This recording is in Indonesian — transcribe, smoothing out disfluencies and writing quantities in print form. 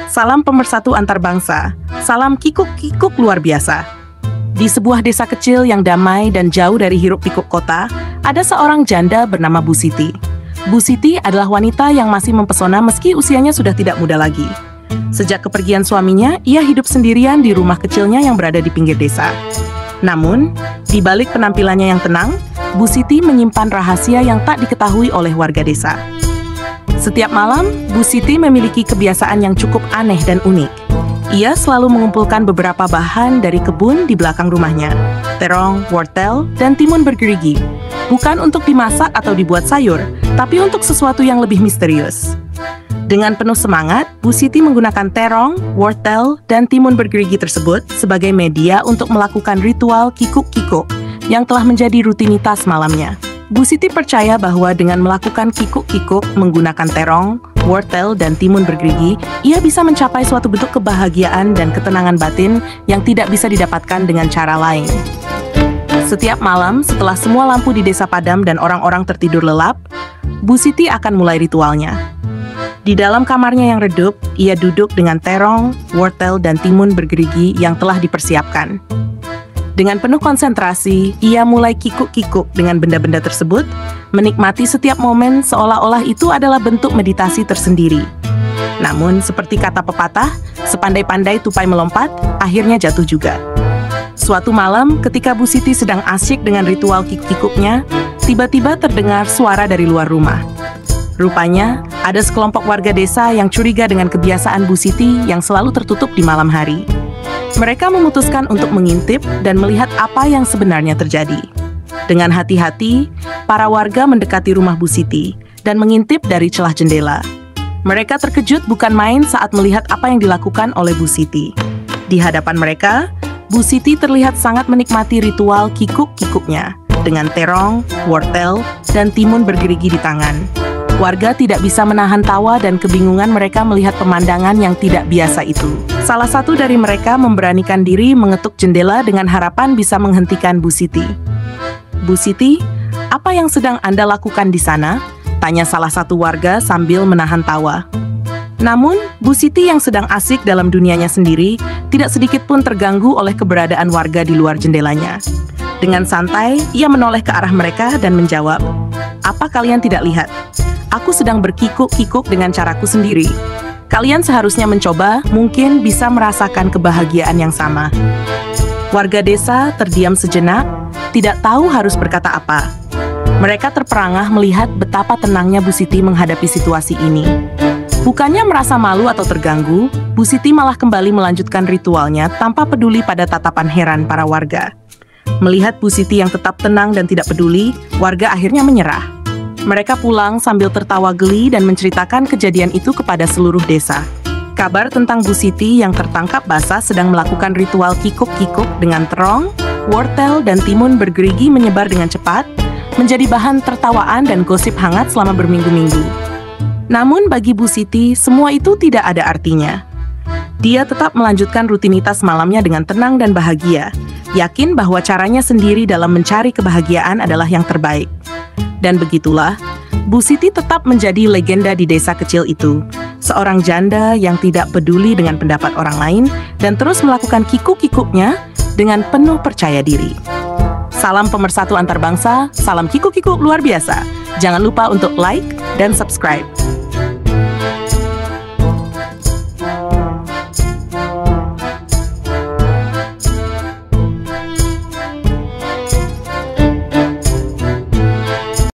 Salam pemersatu antar bangsa, salam kikuk-kikuk luar biasa. Di sebuah desa kecil yang damai dan jauh dari hiruk-pikuk kota, ada seorang janda bernama Bu Siti. Bu Siti adalah wanita yang masih mempesona meski usianya sudah tidak muda lagi. Sejak kepergian suaminya, ia hidup sendirian di rumah kecilnya yang berada di pinggir desa. Namun, di balik penampilannya yang tenang, Bu Siti menyimpan rahasia yang tak diketahui oleh warga desa. Setiap malam, Bu Siti memiliki kebiasaan yang cukup aneh dan unik. Ia selalu mengumpulkan beberapa bahan dari kebun di belakang rumahnya, terong, wortel, dan timun bergerigi. Bukan untuk dimasak atau dibuat sayur, tapi untuk sesuatu yang lebih misterius. Dengan penuh semangat, Bu Siti menggunakan terong, wortel, dan timun bergerigi tersebut sebagai media untuk melakukan ritual kikuk-kikuk yang telah menjadi rutinitas malamnya. Bu Siti percaya bahwa dengan melakukan kikuk-kikuk menggunakan terong, wortel, dan timun bergerigi, ia bisa mencapai suatu bentuk kebahagiaan dan ketenangan batin yang tidak bisa didapatkan dengan cara lain. Setiap malam, setelah semua lampu di desa padam dan orang-orang tertidur lelap, Bu Siti akan mulai ritualnya. Di dalam kamarnya yang redup, ia duduk dengan terong, wortel, dan timun bergerigi yang telah dipersiapkan. Dengan penuh konsentrasi, ia mulai kikuk-kikuk dengan benda-benda tersebut, menikmati setiap momen seolah-olah itu adalah bentuk meditasi tersendiri. Namun, seperti kata pepatah, sepandai-pandai tupai melompat, akhirnya jatuh juga. Suatu malam, ketika Bu Siti sedang asyik dengan ritual kikuk-kikuknya, tiba-tiba terdengar suara dari luar rumah. Rupanya, ada sekelompok warga desa yang curiga dengan kebiasaan Bu Siti yang selalu tertutup di malam hari. Mereka memutuskan untuk mengintip dan melihat apa yang sebenarnya terjadi. Dengan hati-hati, para warga mendekati rumah Bu Siti dan mengintip dari celah jendela. Mereka terkejut bukan main saat melihat apa yang dilakukan oleh Bu Siti. Di hadapan mereka, Bu Siti terlihat sangat menikmati ritual kikuk-kikuknya dengan terong, wortel, dan timun bergerigi di tangan. Warga tidak bisa menahan tawa dan kebingungan mereka melihat pemandangan yang tidak biasa itu. Salah satu dari mereka memberanikan diri mengetuk jendela dengan harapan bisa menghentikan Bu Siti. "Bu Siti, apa yang sedang Anda lakukan di sana?" tanya salah satu warga sambil menahan tawa. Namun, Bu Siti yang sedang asik dalam dunianya sendiri, tidak sedikit pun terganggu oleh keberadaan warga di luar jendelanya. Dengan santai, ia menoleh ke arah mereka dan menjawab, "Apa kalian tidak lihat? Aku sedang berkikuk-kikuk dengan caraku sendiri. Kalian seharusnya mencoba, mungkin bisa merasakan kebahagiaan yang sama." Warga desa terdiam sejenak, tidak tahu harus berkata apa. Mereka terperangah melihat betapa tenangnya Bu Siti menghadapi situasi ini. Bukannya merasa malu atau terganggu, Bu Siti malah kembali melanjutkan ritualnya tanpa peduli pada tatapan heran para warga. Melihat Bu Siti yang tetap tenang dan tidak peduli, warga akhirnya menyerah. Mereka pulang sambil tertawa geli dan menceritakan kejadian itu kepada seluruh desa. Kabar tentang Bu Siti yang tertangkap basah sedang melakukan ritual kikuk-kikuk dengan terong, wortel, dan timun bergerigi menyebar dengan cepat, menjadi bahan tertawaan dan gosip hangat selama berminggu-minggu. Namun bagi Bu Siti, semua itu tidak ada artinya. Dia tetap melanjutkan rutinitas malamnya dengan tenang dan bahagia, yakin bahwa caranya sendiri dalam mencari kebahagiaan adalah yang terbaik. Dan begitulah, Bu Siti tetap menjadi legenda di desa kecil itu. Seorang janda yang tidak peduli dengan pendapat orang lain dan terus melakukan kikuk-kikuknya dengan penuh percaya diri. Salam pemersatu antar bangsa, salam kikuk-kikuk luar biasa. Jangan lupa untuk like dan subscribe.